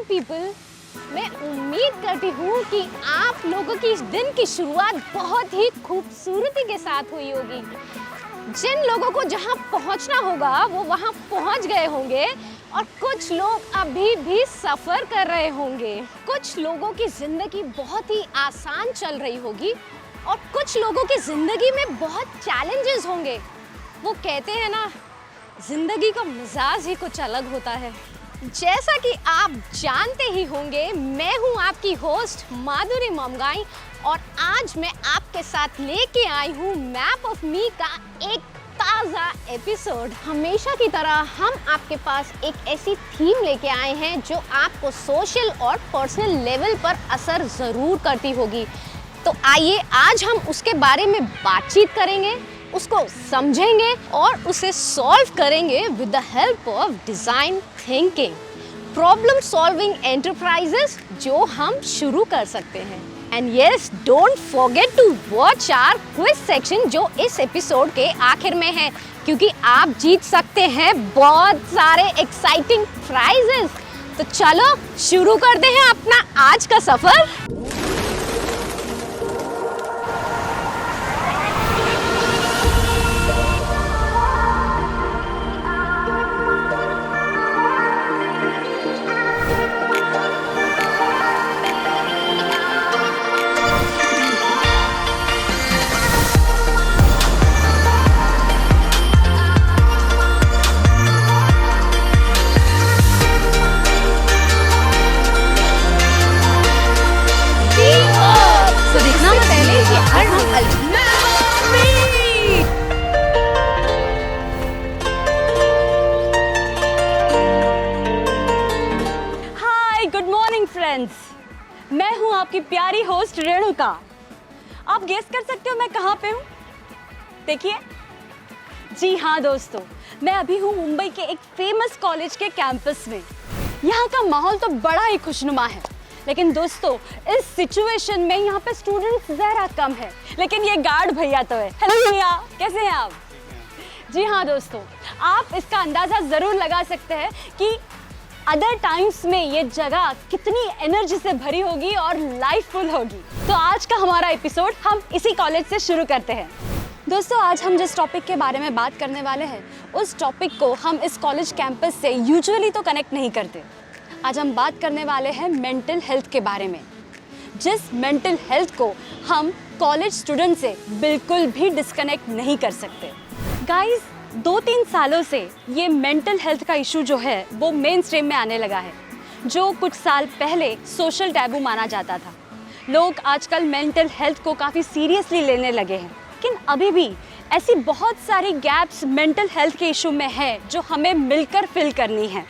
Morning people. मैं उम्मीद करती हूँ कि आप लोगों की इस दिन की शुरुआत बहुत ही खूबसूरती के साथ हुई होगी। जिन लोगों को जहाँ पहुँचना होगा वो वहाँ पहुँच गए होंगे और कुछ लोग अभी भी सफ़र कर रहे होंगे। कुछ लोगों की ज़िंदगी बहुत ही आसान चल रही होगी और कुछ लोगों की ज़िंदगी में बहुत चैलेंजेस होंगे। वो कहते हैं ना, ज़िंदगी का मिजाज ही कुछ अलग होता है। जैसा कि आप जानते ही होंगे, मैं हूं आपकी होस्ट माधुरी ममगाई और आज मैं आपके साथ लेके आई हूं मैप ऑफ मी का एक ताज़ा एपिसोड। हमेशा की तरह हम आपके पास एक ऐसी थीम लेके आए हैं जो आपको सोशल और पर्सनल लेवल पर असर ज़रूर करती होगी। तो आइए आज हम उसके बारे में बातचीत करेंगे, उसको समझेंगे और उसे सॉल्व करेंगे with the help of design thinking, problem solving enterprises जो हम शुरू कर सकते हैं। And yes, don't forget to watch our quiz section जो इस एपिसोड के आखिर में है, क्योंकि आप जीत सकते हैं बहुत सारे एक्साइटिंग प्राइजेस। तो चलो शुरू करते हैं अपना आज का सफर। मैं हूं आपकी प्यारी होस्ट रेणुका। आप गेस कर सकते हो मैं कहां पे हूं? देखिए, जी हाँ दोस्तों, मैं अभी हूं मुंबई के एक फेमस कॉलेज के कैंपस में। यहाँ का माहौल तो बड़ा ही खुशनुमा है, लेकिन दोस्तों इस सिचुएशन में यहाँ पे स्टूडेंट्स ज़रा कम है, लेकिन ये गार्ड भैया तो है। हेलो भैया, कैसे हैं आप? जी हाँ दोस्तों, आप इसका अंदाज़ा ज़रूर लगा सकते हैं कि अदर टाइम्स में ये जगह कितनी एनर्जी से भरी होगी और लाइफफुल होगी। तो आज का हमारा एपिसोड हम इसी कॉलेज से शुरू करते हैं। दोस्तों, आज हम जिस टॉपिक के बारे में बात करने वाले हैं उस टॉपिक को हम इस कॉलेज कैंपस से यूजुअली तो कनेक्ट नहीं करते। आज हम बात करने वाले हैं मेंटल हेल्थ के बारे में, जिस मेंटल हेल्थ को हम कॉलेज स्टूडेंट से बिल्कुल भी डिस्कनेक्ट नहीं कर सकते। गाइस, 2-3 सालों से ये मेंटल हेल्थ का इशू जो है वो मेन स्ट्रीम में आने लगा है, जो कुछ साल पहले सोशल टैबू माना जाता था। लोग आजकल मेंटल हेल्थ को काफ़ी सीरियसली लेने लगे हैं, लेकिन अभी भी ऐसी बहुत सारी गैप्स मेंटल हेल्थ के इशू में है जो हमें मिलकर फिल करनी है।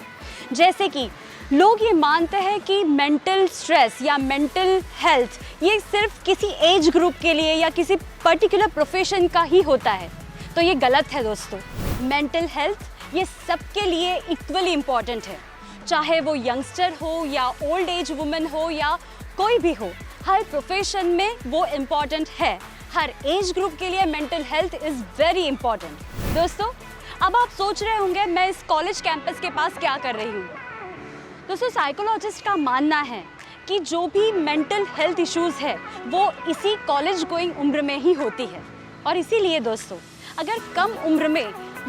जैसे कि लोग ये मानते हैं कि मेंटल स्ट्रेस या मेंटल हेल्थ ये सिर्फ किसी एज ग्रुप के लिए या किसी पर्टिकुलर प्रोफेशन का ही होता है, तो ये गलत है दोस्तों। मेंटल हेल्थ ये सबके लिए इक्वली इम्पॉर्टेंट है, चाहे वो यंगस्टर हो या ओल्ड एज वुमेन हो या कोई भी हो, हर प्रोफेशन में वो इम्पॉर्टेंट है। हर एज ग्रुप के लिए mental health is very important. दोस्तों, अब आप सोच रहे होंगे मैं इस कॉलेज कैंपस के पास क्या कर रही हूँ। दोस्तों, साइकोलॉजिस्ट का मानना है कि जो भी मेंटल हेल्थ इश्यूज़ है वो इसी कॉलेज गोइंग उम्र में ही होती है, और इसीलिए दोस्तों अगर कम उम्र में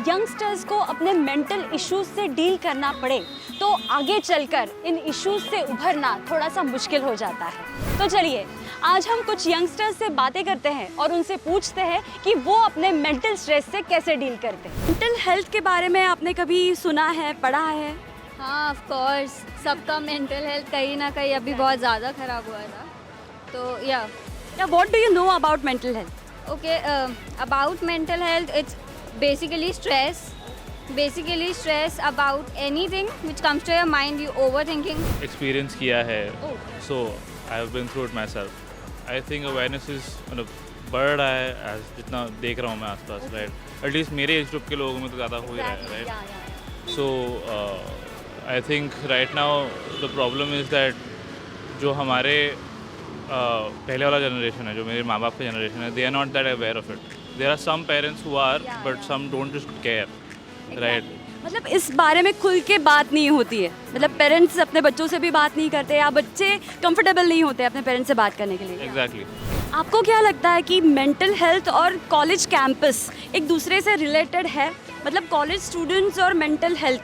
यंगस्टर्स को अपने मेंटल इश्यूज से डील करना पड़े तो आगे चलकर इन इश्यूज से उभरना थोड़ा सा मुश्किल हो जाता है। तो चलिए आज हम कुछ यंगस्टर्स से बातें करते हैं और उनसे पूछते हैं कि वो अपने मेंटल स्ट्रेस से कैसे डील करते हैं। मेंटल हेल्थ के बारे में आपने कभी सुना है, पढ़ा है? हाँ, ऑफ कोर्स, सबका मेंटल हेल्थ कहीं ना कहीं अभी बहुत ज़्यादा ख़राब हुआ था। तो या what do you know about mental health? Okay, about mental health, it's basically stress about anything which comes to your mind, you overthinking. Experience किया है, so I have been through it myself. I think awareness is बढ़ रहा है as जितना देख रहा हूँ मैं आसपास, right? At least मेरे एज ग्रुप के लोगों में तो ज़्यादा हो ही रहा है, right? So I think right now the problem is that जो हमारे पहले वाला जनरेशन है, जो मेरे माँ बाप का जनरेशन है, they are not that aware of it. There are some parents who are, but some don't just care, right? मतलब इस बारे में खुल के बात नहीं होती है, मतलब पेरेंट्स अपने बच्चों से भी बात नहीं करते या बच्चे कंफर्टेबल नहीं होते अपने पेरेंट्स से बात करने के लिए। एग्जैक्टली। आपको क्या लगता है कि मेंटल हेल्थ और कॉलेज कैंपस एक दूसरे से रिलेटेड है? मतलब कॉलेज स्टूडेंट्स और मेंटल हेल्थ,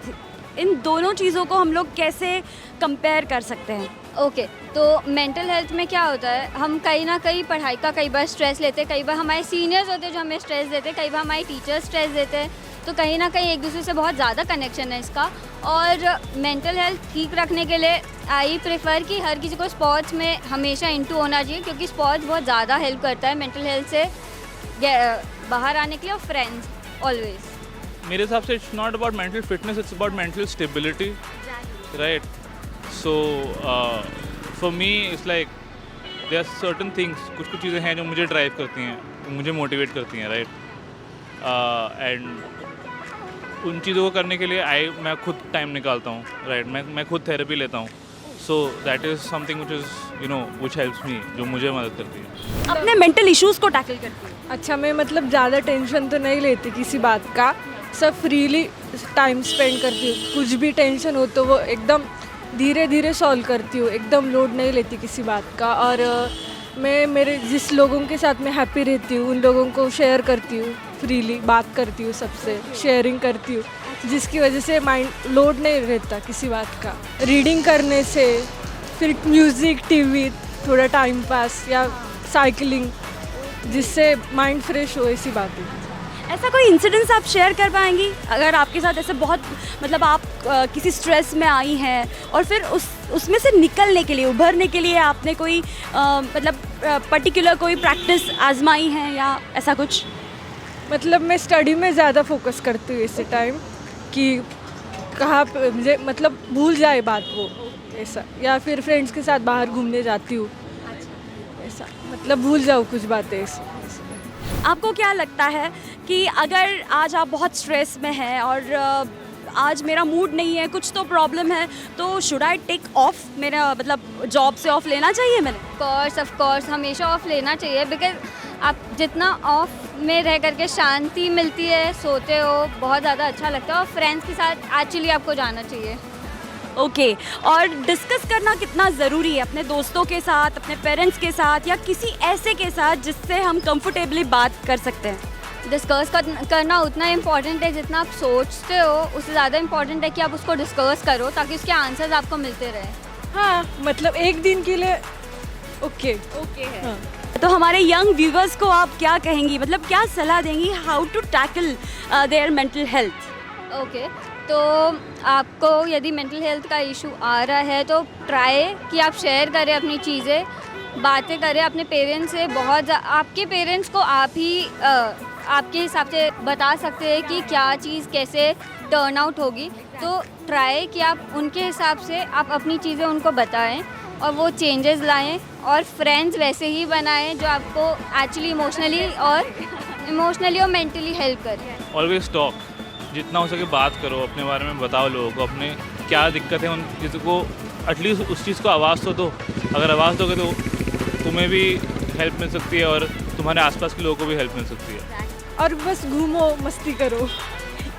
इन दोनों चीज़ों को हम लोग कैसे कंपेयर कर सकते हैं? ओके, तो मेंटल हेल्थ में क्या होता है, हम कहीं ना कहीं पढ़ाई का कई बार स्ट्रेस लेते हैं, कई बार हमारे सीनियर्स होते हैं जो हमें स्ट्रेस देते हैं, कई बार हमारे टीचर्स स्ट्रेस देते हैं, तो कहीं ना कहीं एक दूसरे से बहुत ज़्यादा कनेक्शन है इसका। और मेंटल हेल्थ ठीक रखने के लिए आई प्रेफर कि हर किसी को स्पोर्ट्स में हमेशा इनटू होना चाहिए, क्योंकि स्पोर्ट्स बहुत ज़्यादा हेल्प करता है मेंटल हेल्थ से बाहर आने के लिए। और फ्रेंड्स ऑलवेज, मेरे हिसाब से it's not about mental fitness, it's about mental stability, right? So for me it's like there are certain things, कुछ कुछ चीज़ें हैं जो मुझे ड्राइव करती हैं, मुझे मोटिवेट करती हैं, राइट? एंड उन चीज़ों को करने के लिए मैं खुद टाइम निकालता हूँ, राइट? मैं खुद थेरेपी लेता हूँ, so that is something which is which helps me, जो मुझे मदद करती है। अपने मेंटल इश्यूज़ को टैकल करती है। अच्छा, मैं मतलब ज़्यादा टेंशन तो नहीं लेती किसी बात का, सब फ्रीली टाइम स्पेंड करती हूँ। कुछ भी टेंशन हो तो वो एकदम धीरे धीरे सॉल्व करती हूँ, एकदम लोड नहीं लेती किसी बात का। और मैं मेरे जिस लोगों के साथ मैं हैप्पी रहती हूँ उन लोगों को शेयर करती हूँ, फ्रीली बात करती हूँ, सबसे शेयरिंग करती हूँ, जिसकी वजह से माइंड लोड नहीं रहता किसी बात का। रीडिंग करने से, फिर म्यूज़िक, टीवी, थोड़ा टाइम पास या साइकिलिंग, जिससे माइंड फ्रेश हो, ऐसी बातें। ऐसा कोई इंसिडेंस आप शेयर कर पाएंगी अगर आपके साथ ऐसे बहुत, मतलब आप किसी स्ट्रेस में आई हैं और फिर उसमें से निकलने के लिए, उभरने के लिए आपने कोई मतलब पर्टिकुलर कोई प्रैक्टिस आजमाई है या ऐसा कुछ? मतलब मैं स्टडी में ज़्यादा फोकस करती हूँ इसी टाइम, कि कहाँ पे मुझे मतलब भूल जाए बात वो, ऐसा। या फिर फ्रेंड्स के साथ बाहर घूमने जाती हूँ, ऐसा, मतलब भूल जाऊँ कुछ बातें ऐसे। आपको क्या लगता है कि अगर आज आप बहुत स्ट्रेस में हैं और आज मेरा मूड नहीं है, कुछ तो प्रॉब्लम है, तो शुड आई टेक ऑफ, मेरा मतलब जॉब से ऑफ लेना चाहिए मैंने? ऑफ कोर्स हमेशा ऑफ लेना चाहिए, बिकॉज आप जितना ऑफ में रह करके शांति मिलती है, सोते हो, बहुत ज़्यादा अच्छा लगता है। और फ्रेंड्स के साथ एक्चुअली आपको जाना चाहिए। ओके, और डिस्कस करना कितना ज़रूरी है अपने दोस्तों के साथ, अपने पेरेंट्स के साथ या किसी ऐसे के साथ जिससे हम कंफर्टेबली बात कर सकते हैं? डिस्कस करना उतना इम्पॉर्टेंट है जितना आप सोचते हो, उससे ज़्यादा इम्पॉर्टेंट है कि आप उसको डिस्कस करो ताकि उसके आंसर्स आपको मिलते रहे। हाँ, मतलब एक दिन के लिए ओके है। हाँ। तो हमारे यंग व्यूवर्स को आप क्या कहेंगी, मतलब क्या सलाह देंगी, how to tackle their mental health? Okay, तो आपको यदि मेंटल हेल्थ का इशू आ रहा है तो ट्राई कि आप शेयर करें अपनी चीज़ें, बातें करें अपने पेरेंट्स से। आपके पेरेंट्स को आप ही आपके हिसाब से बता सकते हैं कि क्या चीज़ कैसे टर्न आउट होगी, तो ट्राई कि आप उनके हिसाब से आप अपनी चीज़ें उनको बताएं और वो चेंजेस लाएं। और फ्रेंड्स वैसे ही बनाएं जो आपको एक्चुअली इमोशनली और मेंटली हेल्प करें। ऑलवेज टॉक, जितना हो सके बात करो, अपने बारे में बताओ लोगों को, अपने क्या दिक्कत है उन चीज़ों को, एटलीस्ट उस चीज़ को आवाज़ तो दो। अगर आवाज़ दोगे तो तुम्हें भी हेल्प मिल सकती है और तुम्हारे आसपास के लोगों को भी हेल्प मिल सकती है। और बस घूमो, मस्ती करो।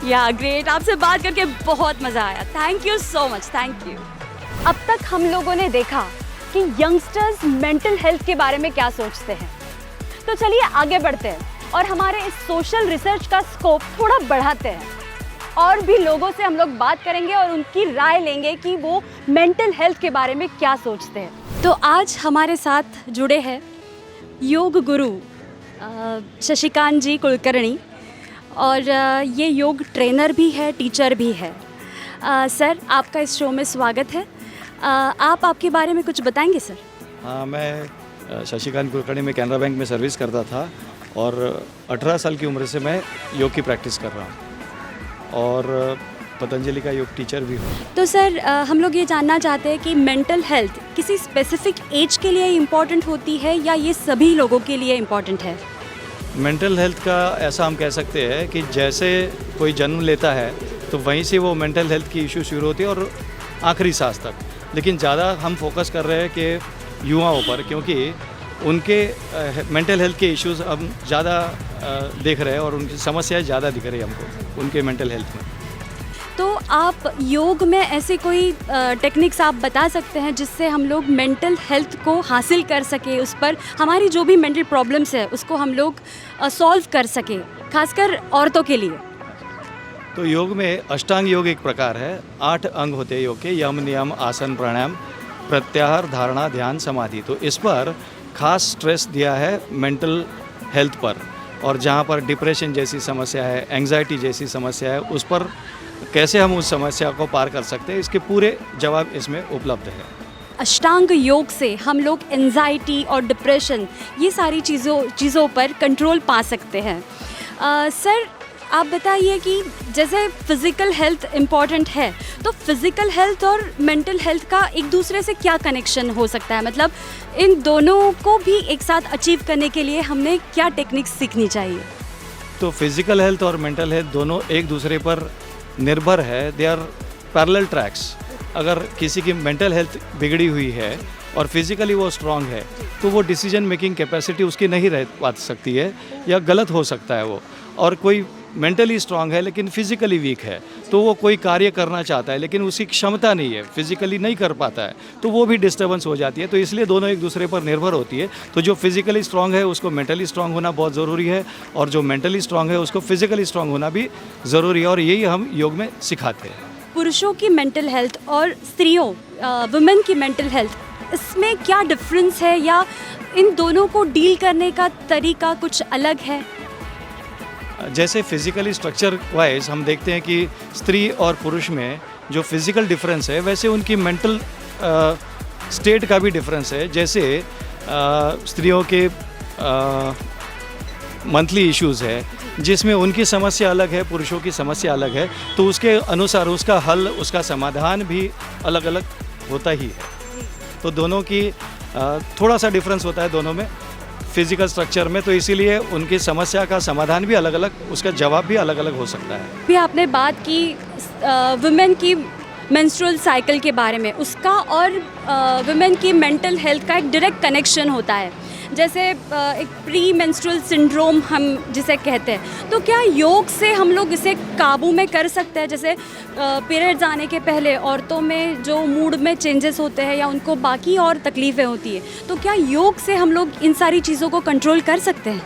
या ग्रेट, आपसे बात करके बहुत मज़ा आया। Thank you so much, thank you. अब तक हम लोगों ने देखा कि यंगस्टर्स मेंटल हेल्थ के बारे में क्या सोचते हैं, तो चलिए आगे बढ़ते हैं और हमारे इस सोशल रिसर्च का स्कोप थोड़ा बढ़ाते हैं। और भी लोगों से हम लोग बात करेंगे और उनकी राय लेंगे कि वो मेंटल हेल्थ के बारे में क्या सोचते हैं। तो आज हमारे साथ जुड़े हैं योग गुरु शशिकांत जी कुलकर्णी, और ये योग ट्रेनर भी है, टीचर भी है। सर, आपका इस शो में स्वागत है। आप आपके बारे में कुछ बताएंगे सर? हाँ, मैं शशिकांत कुलकर्णी में कैनरा बैंक में सर्विस करता था और 18 साल की उम्र से मैं योग की प्रैक्टिस कर रहा हूँ और पतंजलि का योग टीचर भी हूँ। तो सर, हम लोग ये जानना चाहते हैं कि मेंटल हेल्थ किसी स्पेसिफिक एज के लिए इम्पॉर्टेंट होती है या ये सभी लोगों के लिए इम्पॉर्टेंट है? मेंटल हेल्थ का ऐसा हम कह सकते हैं कि जैसे कोई जन्म लेता है तो वहीं से वो मेंटल हेल्थ की इशू शुरू होती है और आखिरी सांस तक। लेकिन ज़्यादा हम फोकस कर रहे हैं कि युवाओं पर, क्योंकि उनके मेंटल हेल्थ के इश्यूज हम ज़्यादा देख रहे हैं और उनकी समस्याएं ज़्यादा दिख रही है हमको उनके मेंटल हेल्थ में। तो आप योग में ऐसे कोई टेक्निक्स आप बता सकते हैं जिससे हम लोग मेंटल हेल्थ को हासिल कर सके, उस पर हमारी जो भी मेंटल प्रॉब्लम्स है उसको हम लोग सॉल्व कर सके, खासकर औरतों के लिए? तो योग में अष्टांग योग एक प्रकार है। 8 अंग होते हैं योग के, यम, नियम, आसन, प्राणायाम, प्रत्याहार, धारणा, ध्यान, समाधि। तो इस पर खास स्ट्रेस दिया है मेंटल हेल्थ पर, और जहाँ पर डिप्रेशन जैसी समस्या है, एंग्जाइटी जैसी समस्या है, उस पर कैसे हम उस समस्या को पार कर सकते हैं, इसके पूरे जवाब इसमें उपलब्ध है। अष्टांग योग से हम लोग एंजाइटी और डिप्रेशन ये सारी चीज़ों पर कंट्रोल पा सकते हैं। सर आप बताइए कि जैसे फिज़िकल हेल्थ इम्पॉर्टेंट है, तो फिज़िकल हेल्थ और मेंटल हेल्थ का एक दूसरे से क्या कनेक्शन हो सकता है? मतलब इन दोनों को भी एक साथ अचीव करने के लिए हमें क्या टेक्निक्स सीखनी चाहिए? तो फिज़िकल हेल्थ और मेंटल हेल्थ दोनों एक दूसरे पर निर्भर है, दे आर पैरेलल ट्रैक्स। अगर किसी की मेंटल हेल्थ बिगड़ी हुई है और फिज़िकली वो स्ट्रांग है, तो वो डिसीजन मेकिंग कैपेसिटी उसकी नहीं रह पा सकती है, या गलत हो सकता है वो। और कोई मेंटली स्ट्रांग है लेकिन फिज़िकली वीक है, तो वो कोई कार्य करना चाहता है लेकिन उसकी क्षमता नहीं है, फिज़िकली नहीं कर पाता है, तो वो भी डिस्टर्बेंस हो जाती है। तो इसलिए दोनों एक दूसरे पर निर्भर होती है। तो जो फिज़िकली स्ट्रांग है उसको मेंटली स्ट्रांग होना बहुत ज़रूरी है, और जो मेंटली स्ट्रांग है उसको फिज़िकली स्ट्रांग होना भी ज़रूरी है, और यही हम योग में सिखाते हैं। पुरुषों की मेंटल हेल्थ और स्त्रियों वुमेन की मेंटल हेल्थ, इसमें क्या डिफरेंस है, या इन दोनों को डील करने का तरीका कुछ अलग है? जैसे फिज़िकली स्ट्रक्चर वाइज हम देखते हैं कि स्त्री और पुरुष में जो फिज़िकल डिफरेंस है, वैसे उनकी मेंटल स्टेट का भी डिफरेंस है। जैसे स्त्रियों के मंथली इश्यूज़ है, जिसमें उनकी समस्या अलग है, पुरुषों की समस्या अलग है, तो उसके अनुसार उसका हल, उसका समाधान भी अलग अलग होता ही है। तो दोनों की थोड़ा सा डिफरेंस होता है दोनों में फिज़िकल स्ट्रक्चर में, तो इसीलिए उनकी समस्या का समाधान भी अलग अलग, उसका जवाब भी अलग अलग हो सकता है। भी आपने बात की वुमेन की मेंस्ट्रुअल साइकिल के बारे में, उसका और वुमेन की मेंटल हेल्थ का एक डायरेक्ट कनेक्शन होता है। जैसे एक प्री मेंस्ट्रुअल सिंड्रोम हम जिसे कहते हैं, तो क्या योग से हम लोग इसे काबू में कर सकते हैं? जैसे पीरियड्स आने के पहले औरतों में जो मूड में चेंजेस होते हैं, या उनको बाकी और तकलीफ़ें होती है, तो क्या योग से हम लोग इन सारी चीज़ों को कंट्रोल कर सकते हैं?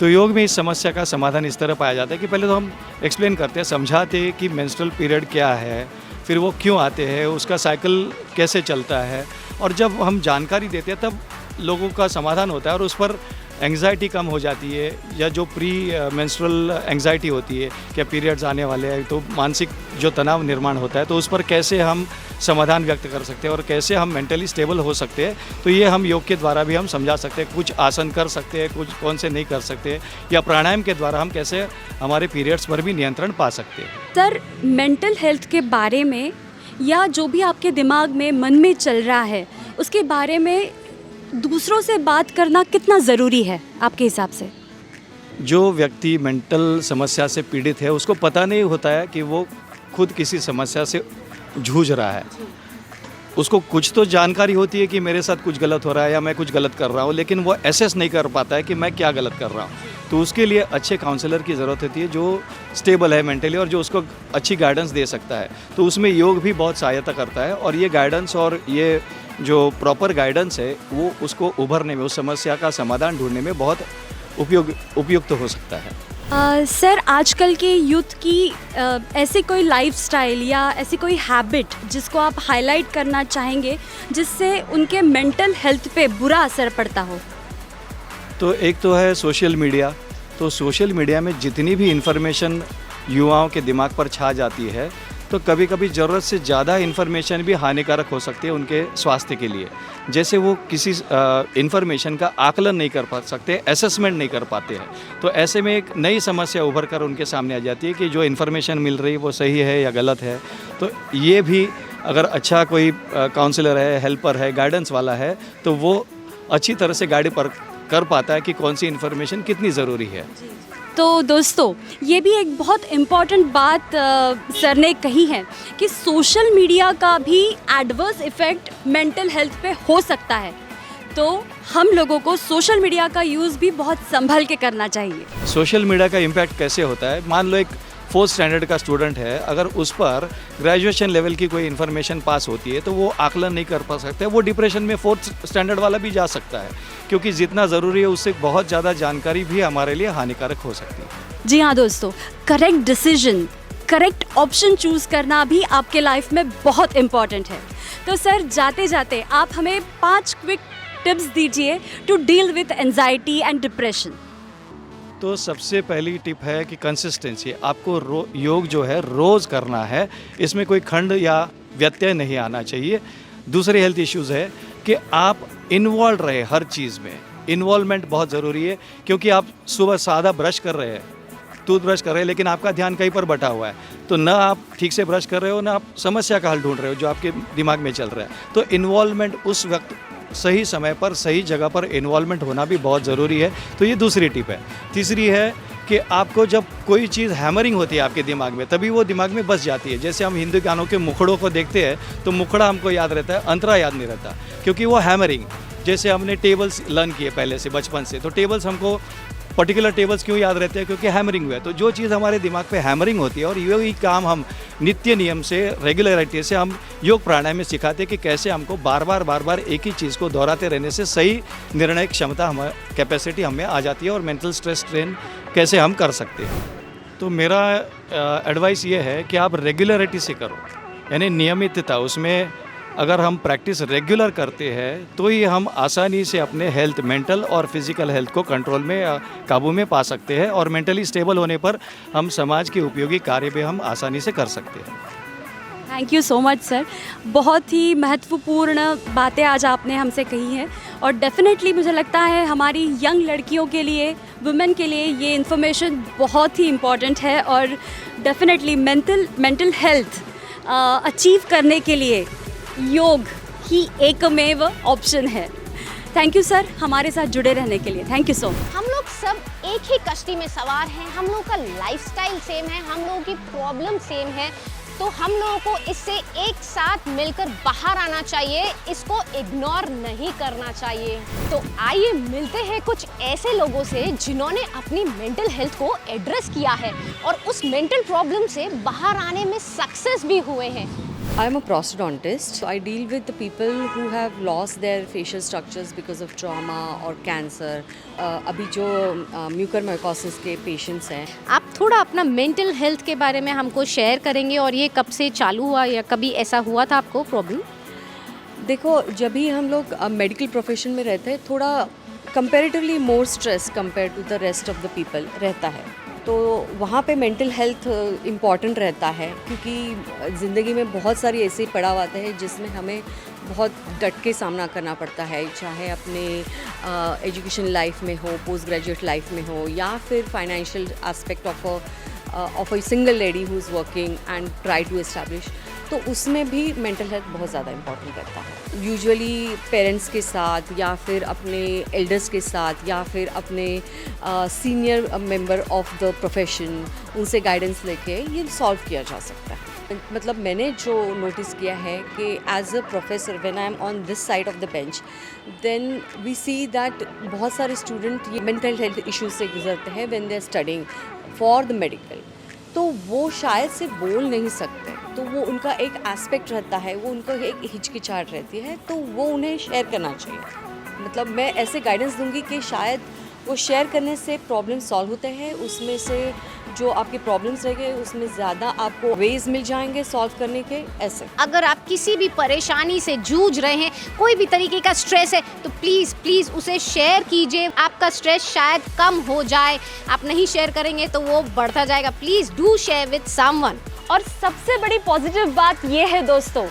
तो योग में इस समस्या का समाधान इस तरह पाया जाता है कि पहले तो हम एक्सप्लेन करते हैं, समझाते हैं कि मेंस्ट्रुअल पीरियड क्या है, फिर वो क्यों आते हैं, उसका साइकिल कैसे चलता है, और जब हम जानकारी देते हैं तब लोगों का समाधान होता है, और उस पर एंग्जाइटी कम हो जाती है, या जो प्री मेंस्ट्रुअल एंग्जाइटी होती है, क्या पीरियड्स आने वाले हैं, तो मानसिक जो तनाव निर्माण होता है, तो उस पर कैसे हम समाधान व्यक्त कर सकते हैं और कैसे हम मेंटली स्टेबल हो सकते हैं, तो ये हम योग के द्वारा भी हम समझा सकते हैं। कुछ आसन कर सकते हैं, कुछ कौन से नहीं कर सकते, या प्राणायाम के द्वारा हम कैसे हमारे पीरियड्स पर भी नियंत्रण पा सकते हैं। सर मेंटल हेल्थ के बारे में, या जो भी आपके दिमाग में मन में चल रहा है, उसके बारे में दूसरों से बात करना कितना ज़रूरी है आपके हिसाब से? जो व्यक्ति मेंटल समस्या से पीड़ित है, उसको पता नहीं होता है कि वो खुद किसी समस्या से जूझ रहा है। उसको कुछ तो जानकारी होती है कि मेरे साथ कुछ गलत हो रहा है या मैं कुछ गलत कर रहा हूँ, लेकिन वो एसेस नहीं कर पाता है कि मैं क्या गलत कर रहा हूँ। तो उसके लिए अच्छे काउंसलर की ज़रूरत होती है जो स्टेबल है मेंटली, और जो उसको अच्छी गाइडेंस दे सकता है। तो उसमें योग भी बहुत सहायता करता है, और ये गाइडेंस और ये जो प्रॉपर गाइडेंस है वो उसको उभरने में, उस समस्या का समाधान ढूंढने में बहुत उपयुक्त हो सकता है। सर आजकल के यूथ की ऐसी कोई लाइफस्टाइल या ऐसी कोई हैबिट जिसको आप हाईलाइट करना चाहेंगे, जिससे उनके मेंटल हेल्थ पे बुरा असर पड़ता हो? तो एक तो है सोशल मीडिया। तो सोशल मीडिया में जितनी भी इन्फॉर्मेशन युवाओं के दिमाग पर छा जाती है, तो कभी कभी ज़रूरत से ज़्यादा इन्फॉर्मेशन भी हानिकारक हो सकती है उनके स्वास्थ्य के लिए। जैसे वो किसी इन्फॉर्मेशन का आकलन नहीं कर पा सकते, असेसमेंट नहीं कर पाते हैं, तो ऐसे में एक नई समस्या उभर कर उनके सामने आ जाती है कि जो इन्फॉर्मेशन मिल रही है वो सही है या गलत है। तो ये भी अगर अच्छा कोई काउंसलर है, हेल्पर है, गाइडेंस वाला है, तो वो अच्छी तरह से गाइड कर पाता है कि कौन सी इन्फॉर्मेशन कितनी ज़रूरी है। तो दोस्तों ये भी एक बहुत इम्पॉर्टेंट बात सर ने कही है कि सोशल मीडिया का भी एडवर्स इफ़ेक्ट मेंटल हेल्थ पे हो सकता है। तो हम लोगों को सोशल मीडिया का यूज़ भी बहुत संभल के करना चाहिए। सोशल मीडिया का इम्पैक्ट कैसे होता है? मान लो एक 4th स्टैंडर्ड का स्टूडेंट है, अगर उस पर ग्रेजुएशन लेवल की कोई इन्फॉर्मेशन पास होती है तो वो आकलन नहीं कर पा सकते, वो डिप्रेशन में 4th स्टैंडर्ड वाला भी जा सकता है, क्योंकि जितना ज़रूरी है उससे बहुत ज़्यादा जानकारी भी हमारे लिए हानिकारक हो सकती है। जी हाँ दोस्तों, correct decision, correct option choose करना भी आपके लाइफ में बहुत इम्पॉर्टेंट है। तो सर, जाते जाते आप हमें 5 क्विक टिप्स दीजिए to deal with anxiety and depression. तो सबसे पहली टिप है कि कंसिस्टेंसी, आपको योग जो है रोज़ करना है, इसमें कोई खंड या व्यत्यय नहीं आना चाहिए। दूसरे हेल्थ इश्यूज़ है कि आप इन्वॉल्व रहे हर चीज़ में, इन्वॉल्वमेंट बहुत ज़रूरी है, क्योंकि आप सुबह सादा ब्रश कर रहे हैं, टूथब्रश कर रहे हैं, लेकिन आपका ध्यान कहीं पर बटा हुआ है, तो ना आप ठीक से ब्रश कर रहे हो, ना आप समस्या का हल ढूंढ रहे हो जो आपके दिमाग में चल रहा है। तो इन्वॉल्वमेंट उस वक्त सही समय पर सही जगह पर इन्वॉल्वमेंट होना भी बहुत ज़रूरी है। तो ये दूसरी टिप है। तीसरी है कि आपको जब कोई चीज़ हैमरिंग होती है आपके दिमाग में, तभी वो दिमाग में बस जाती है। जैसे हम हिंदी गानों के मुखड़ों को देखते हैं तो मुखड़ा हमको याद रहता है, अंतरा याद नहीं रहता, क्योंकि वो हैमरिंग, जैसे हमने टेबल्स लर्न किए पहले से बचपन से, तो टेबल्स हमको पर्टिकुलर टेबल्स क्यों याद रहते हैं, क्योंकि हैमरिंग हुआ है। तो जो चीज़ हमारे दिमाग पे हैमरिंग होती है, और यही काम हम नित्य नियम से, रेगुलरिटी से हम योग प्राणायाम में सिखाते हैं कि कैसे हमको बार बार एक ही चीज़ को दोहराते रहने से सही निर्णय क्षमता हमारे कैपेसिटी हमें आ जाती है, और मेंटल स्ट्रेस ट्रेन कैसे हम कर सकते हैं। तो मेरा एडवाइस ये है कि आप रेगुलरिटी से करो, यानी नियमितता, उसमें अगर हम प्रैक्टिस रेगुलर करते हैं तो ही हम आसानी से अपने हेल्थ, मेंटल और फिजिकल हेल्थ को कंट्रोल में, काबू में पा सकते हैं, और मेंटली स्टेबल होने पर हम समाज के उपयोगी कार्य भी हम आसानी से कर सकते हैं। Thank you so much sir, बहुत ही महत्वपूर्ण बातें आज आपने हमसे कही हैं, और डेफिनेटली मुझे लगता है हमारी यंग लड़कियों के लिए, वुमेन के लिए ये इन्फॉर्मेशन बहुत ही इम्पॉर्टेंट है, और डेफिनेटली मेंटल हेल्थ अचीव करने के लिए योग ही एकमेव ऑप्शन है। थैंक यू सर, हमारे साथ जुड़े रहने के लिए। Thank you so much. हम लोग सब एक ही कश्ती में सवार हैं, हम लोगों का लाइफस्टाइल सेम है, हम लोगों की प्रॉब्लम सेम है, तो हम लोगों को इससे एक साथ मिलकर बाहर आना चाहिए, इसको इग्नोर नहीं करना चाहिए। तो आइए मिलते हैं कुछ ऐसे लोगों से जिन्होंने अपनी मेंटल हेल्थ को एड्रेस किया है और उस मेंटल प्रॉब्लम से बाहर आने में सक्सेस भी हुए हैं। I'm a prosthodontist. So I deal with the people who have lost their facial structures because of trauma or cancer. अभी जो म्यूकरमाइकोसिस के पेशेंट्स हैं। आप थोड़ा अपना मेंटल हेल्थ के बारे में हमको शेयर करेंगे, और ये कब से चालू हुआ या कभी ऐसा हुआ था आपको प्रॉब्लम? देखो, जब भी हम लोग मेडिकल प्रोफेशन में रहते हैं, थोड़ा comparatively more stress compare to the rest of the people रहता है, तो वहाँ पे मेंटल हेल्थ इम्पॉर्टेंट रहता है, क्योंकि ज़िंदगी में बहुत सारी ऐसे पड़ाव आते हैं जिसमें हमें बहुत डट के सामना करना पड़ता है, चाहे अपने एजुकेशन लाइफ में हो, पोस्ट ग्रेजुएट लाइफ में हो, या फिर financial aspect of a single lady who is working and try to establish, तो उसमें भी मेंटल हेल्थ बहुत ज़्यादा इम्पॉर्टेंट रहता है। यूजुअली पेरेंट्स के साथ, या फिर अपने एल्डर्स के साथ, या फिर अपने senior member of the profession, उनसे गाइडेंस लेके ये सॉल्व किया जा सकता है। मतलब मैंने जो नोटिस किया है कि as a professor when I am on this side of the bench, then we see that बहुत सारे स्टूडेंट ये मेंटल हेल्थ इश्यूज से गुजरते हैं when they are studying for the medical, तो वो शायद से बोल नहीं सकते, तो वो उनका एक एस्पेक्ट रहता है, वो उनको एक हिचकिचाहट रहती है, तो वो उन्हें शेयर करना चाहिए। मतलब मैं ऐसे गाइडेंस दूंगी कि शायद वो शेयर करने से प्रॉब्लम सॉल्व होते हैं, उसमें से जो आपके प्रॉब्लम्स रह गए उसमें ज़्यादा आपको वेज मिल जाएंगे सॉल्व करने के। ऐसे अगर आप किसी भी परेशानी से जूझ रहे हैं, कोई भी तरीके का स्ट्रेस है, तो प्लीज़ उसे शेयर कीजिए, आपका स्ट्रेस शायद कम हो जाए। आप नहीं शेयर करेंगे तो वो बढ़ता जाएगा। Please do share with someone. और सबसे बड़ी पॉजिटिव बात ये है दोस्तों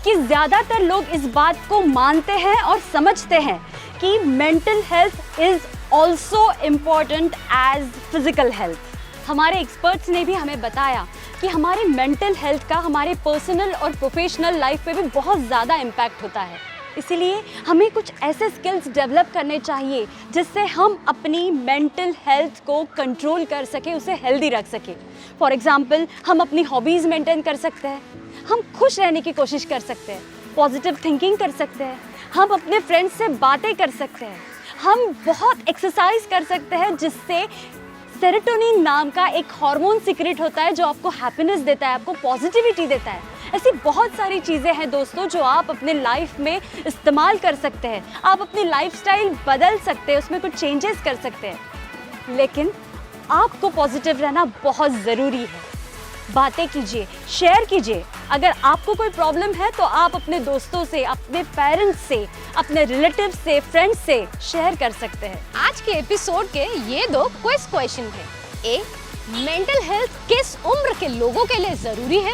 कि ज़्यादातर लोग इस बात को मानते हैं और समझते हैं कि mental health is also important as physical health. हमारे एक्सपर्ट्स ने भी हमें बताया कि हमारे मेंटल हेल्थ का हमारे पर्सनल और प्रोफेशनल लाइफ पे भी बहुत ज़्यादा इम्पैक्ट होता है। इसीलिए हमें कुछ ऐसे स्किल्स डेवलप करने चाहिए जिससे हम अपनी मेंटल हेल्थ को कंट्रोल कर सकें, उसे हेल्दी रख सकें। फॉर एग्ज़ाम्पल, हम अपनी हॉबीज़ मेंटेन कर सकते हैं, हम खुश रहने की कोशिश कर सकते हैं, पॉजिटिव थिंकिंग कर सकते हैं, हम अपने फ्रेंड्स से बातें कर सकते हैं, हम बहुत एक्सरसाइज कर सकते हैं जिससे सेरोटोनिन नाम का एक हार्मोन सीक्रेट होता है जो आपको हैप्पीनेस देता है, आपको पॉजिटिविटी देता है। ऐसी बहुत सारी चीज़ें हैं दोस्तों जो आप अपने लाइफ में इस्तेमाल कर सकते हैं। आप अपनी लाइफस्टाइल बदल सकते हैं, उसमें कुछ चेंजेस कर सकते हैं, लेकिन आपको पॉजिटिव रहना बहुत ज़रूरी है। बातें कीजिए, शेयर कीजिए। अगर आपको कोई प्रॉब्लम है तो आप अपने दोस्तों से, अपने पेरेंट्स से, अपने रिलेटिव से, फ्रेंड्स से शेयर कर सकते हैं। आज के एपिसोड के ये 2 क्विज क्वेश्चन हैं। ए, मेंटल हेल्थ किस उम्र के लोगों के लिए ज़रूरी है?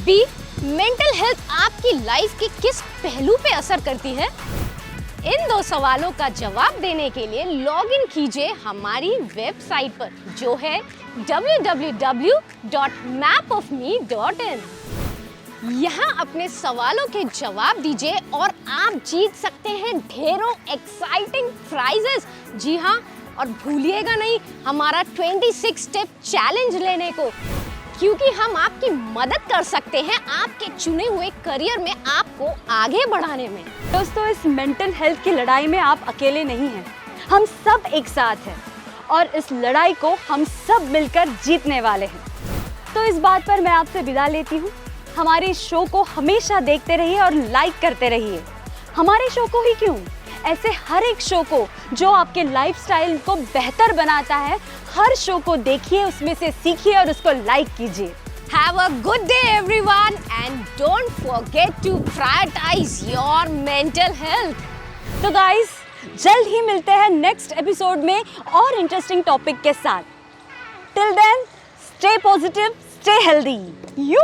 बी, मेंटल हेल्थ आपकी लाइफ के किस पहलू पे असर करती है? इन 2 सवालों का जवाब देने के लिए लॉग इन कीजिए हमारी वेबसाइट पर जो है www.mapofme.in। यहाँ अपने सवालों के जवाब दीजिए और आप जीत सकते हैं ढेरों एक्साइटिंग प्राइजेस। जी हाँ, और भूलिएगा नहीं हमारा 26 स्टेप चैलेंज लेने को, क्योंकि हम आपकी मदद कर सकते हैं आपके चुने हुए करियर में आपको आगे बढ़ाने में। दोस्तों, इस मेंटल हेल्थ की लड़ाई में आप अकेले नहीं हैं, हम सब एक साथ हैं और इस लड़ाई को हम सब मिलकर जीतने वाले हैं। तो इस बात पर मैं आपसे विदा लेती हूँ। हमारे इस शो को हमेशा देखते रहिए और लाइक करते रहिए। हमारे शो को ही क्यों, ऐसे हर एक शो को जो आपके लाइफस्टाइल को बेहतर बनाता है, हर शो को देखिए, उसमें से सीखिए और उसको लाइक कीजिए। Have a good day everyone and don't forget to prioritize your mental health. तो गाइस, जल्द ही मिलते हैं नेक्स्ट एपिसोड में और इंटरेस्टिंग टॉपिक के साथ। Till then, stay positive, stay healthy. You